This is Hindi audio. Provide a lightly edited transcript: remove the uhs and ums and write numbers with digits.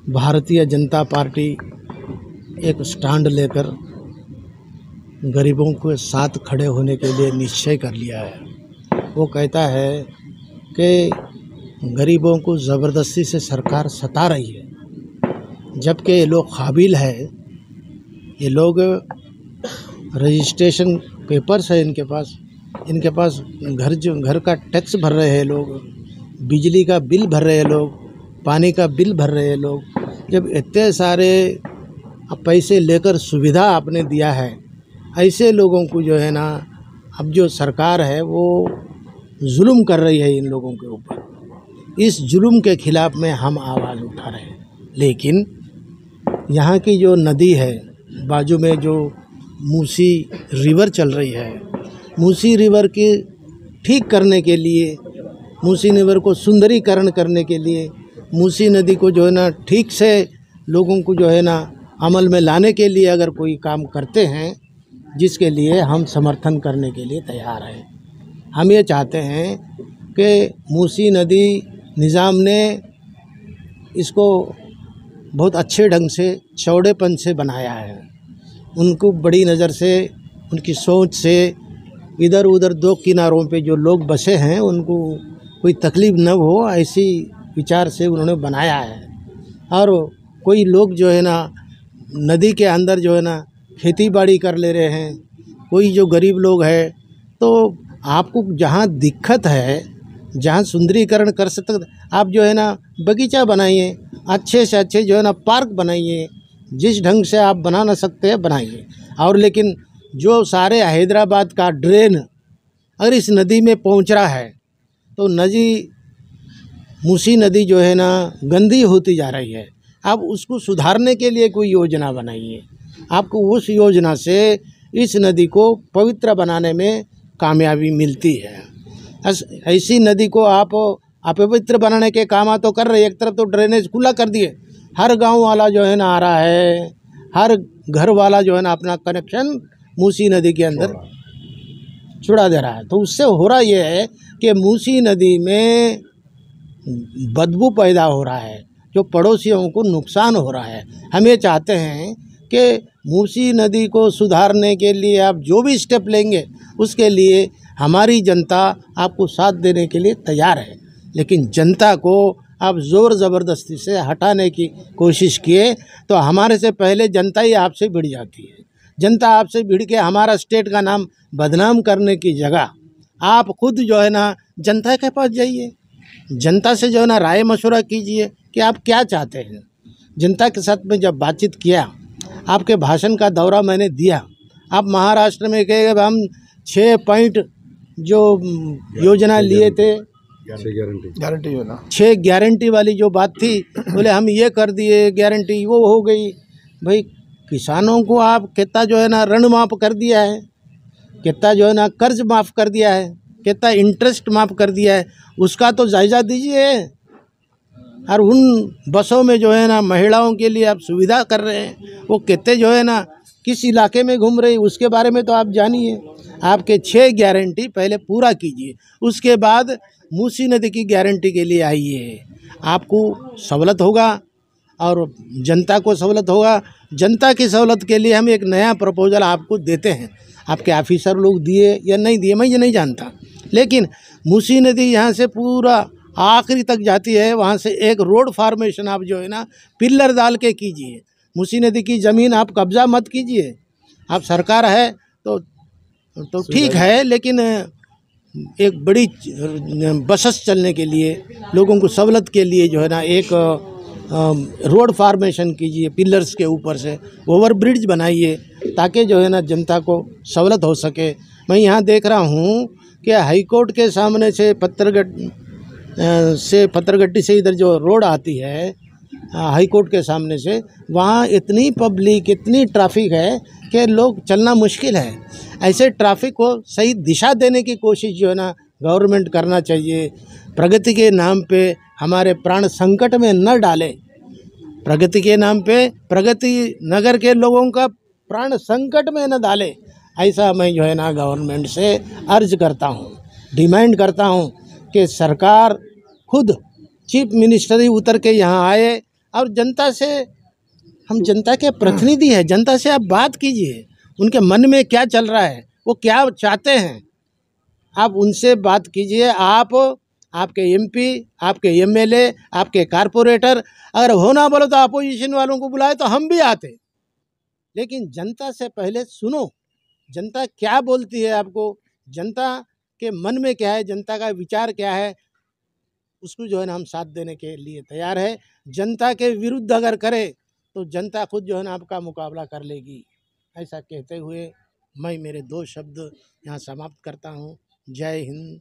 भारतीय जनता पार्टी एक स्टैंड लेकर गरीबों के साथ खड़े होने के लिए निश्चय कर लिया है। वो कहता है कि गरीबों को ज़बरदस्ती से सरकार सता रही है, जबकि ये लोग काबिल है। ये लोग रजिस्ट्रेशन पेपर्स है इनके पास घर का टैक्स भर रहे हैं लोग, बिजली का बिल भर रहे हैं लोग, पानी का बिल भर रहे हैं लोग। जब इतने सारे पैसे लेकर सुविधा आपने दिया है, ऐसे लोगों को जो है ना, अब जो सरकार है वो जुल्म कर रही है इन लोगों के ऊपर। इस जुल्म के खिलाफ़ में हम आवाज़ उठा रहे हैं। लेकिन यहाँ की जो नदी है, बाजू में जो मूसी रिवर चल रही है, मूसी रिवर की ठीक करने के लिए, मूसी रिवर को सुंदरीकरण करने के लिए, मूसी नदी को जो है ना ठीक से लोगों को जो है ना अमल में लाने के लिए अगर कोई काम करते हैं, जिसके लिए हम समर्थन करने के लिए तैयार हैं। हम ये चाहते हैं कि मूसी नदी निज़ाम ने इसको बहुत अच्छे ढंग से, चौड़ेपन से बनाया है। उनको बड़ी नज़र से, उनकी सोच से इधर उधर दो किनारों पे जो लोग बसे हैं उनको कोई तकलीफ़ न हो, ऐसी विचार से उन्होंने बनाया है। और कोई लोग जो है ना नदी के अंदर जो है ना खेती बाड़ी कर ले रहे हैं, कोई जो गरीब लोग है, तो आपको जहाँ दिक्कत है, जहाँ सुंदरीकरण कर सकते, आप जो है ना बगीचा बनाइए, अच्छे से अच्छे जो है ना पार्क बनाइए, जिस ढंग से आप बना ना सकते हैं बनाइए। और लेकिन जो सारे हैदराबाद का ड्रेन अगर इस नदी में पहुंच रहा है, तो मूसी नदी जो है ना गंदी होती जा रही है। आप उसको सुधारने के लिए कोई योजना बनाइए। आपको उस योजना से इस नदी को पवित्र बनाने में कामयाबी मिलती है। ऐसी नदी को आप अपवित्र बनाने के काम तो कर रहे हैं। एक तरफ तो ड्रेनेज खुला कर दिए, हर गांव वाला जो है ना आ रहा है, हर घर वाला जो है ना अपना कनेक्शन मूसी नदी के अंदर छुड़ा दे रहा है। तो उससे हो रहा ये है कि मूसी नदी में बदबू पैदा हो रहा है, जो पड़ोसियों को नुकसान हो रहा है। हम ये चाहते हैं कि मूसी नदी को सुधारने के लिए आप जो भी स्टेप लेंगे, उसके लिए हमारी जनता आपको साथ देने के लिए तैयार है। लेकिन जनता को आप ज़ोर ज़बरदस्ती से हटाने की कोशिश किए तो हमारे से पहले जनता ही आपसे भिड़ जाती है। जनता आपसे भिड़ के हमारा स्टेट का नाम बदनाम करने की जगह आप खुद जो है ना जनता के पास जाइए, जनता से जो है ना राय मशवरा कीजिए कि आप क्या चाहते हैं। जनता के साथ में जब बातचीत किया, आपके भाषण का दौरा मैंने दिया, आप महाराष्ट्र में कहे हम 6 पॉइंट जो योजना लिए थे, 6 गारंटी वाली जो बात थी, बोले हम ये कर दिए, गारंटी वो हो गई। भाई किसानों को आप कितना जो है ना ऋण माफ़ कर दिया है, कितना जो है ना कर्ज माफ़ कर दिया है, कितना इंटरेस्ट माफ़ कर दिया है, उसका तो जायज़ा दीजिए। और उन बसों में जो है ना महिलाओं के लिए आप सुविधा कर रहे हैं, वो कितने जो है ना किस इलाके में घूम रही, उसके बारे में तो आप जानिए। आपके 6 गारंटी पहले पूरा कीजिए, उसके बाद मूसी नदी की गारंटी के लिए आइए। आपको सहूलत होगा और जनता को सहूलत होगा। जनता की सहूलत के लिए हम एक नया प्रपोजल आपको देते हैं। आपके ऑफिसर लोग दिए या नहीं दिए मैं ये नहीं जानता, लेकिन मूसी नदी यहाँ से पूरा आखिरी तक जाती है। वहाँ से एक रोड फार्मेशन आप जो है ना पिल्लर डाल के कीजिए। मूसी नदी की ज़मीन आप कब्जा मत कीजिए। आप सरकार है तो ठीक है, लेकिन एक बड़ी बसेस चलने के लिए, लोगों को सहूलत के लिए जो है ना एक रोड फार्मेशन कीजिए, पिलर्स के ऊपर से ओवर ब्रिज बनाइए, ताकि जो है ना जनता को सहूलत हो सके। मैं यहाँ देख रहा हूँ कि हाई कोर्ट के सामने से पत्थरगट्टी से इधर जो रोड आती है हाई कोर्ट के सामने से, वहाँ इतनी पब्लिक, इतनी ट्रैफिक है कि लोग चलना मुश्किल है। ऐसे ट्रैफिक को सही दिशा देने की कोशिश जो है ना गवर्नमेंट करना चाहिए। प्रगति के नाम पे हमारे प्राण संकट में न डाले, प्रगति के नाम पे प्रगति नगर के लोगों का प्राण संकट में न डाले, ऐसा मैं जो है ना गवर्नमेंट से अर्ज करता हूँ, डिमांड करता हूँ कि सरकार खुद चीफ मिनिस्टर ही उतर के यहाँ आए और जनता से, हम जनता के प्रतिनिधि हैं, जनता से आप बात कीजिए, उनके मन में क्या चल रहा है, वो क्या चाहते हैं, आप उनसे बात कीजिए। आप, आपके एमपी, आपके एमएलए, आपके कारपोरेटर अगर हो ना बोलो तो अपोजिशन वालों को बुलाए तो हम भी आते, लेकिन जनता से पहले सुनो, जनता क्या बोलती है आपको, जनता के मन में क्या है, जनता का विचार क्या है, उसको जो है ना हम साथ देने के लिए तैयार है। जनता के विरुद्ध अगर करे तो जनता खुद जो है ना आपका मुकाबला कर लेगी। ऐसा कहते हुए मैं मेरे 2 शब्द यहाँ समाप्त करता हूँ। जय हिंद,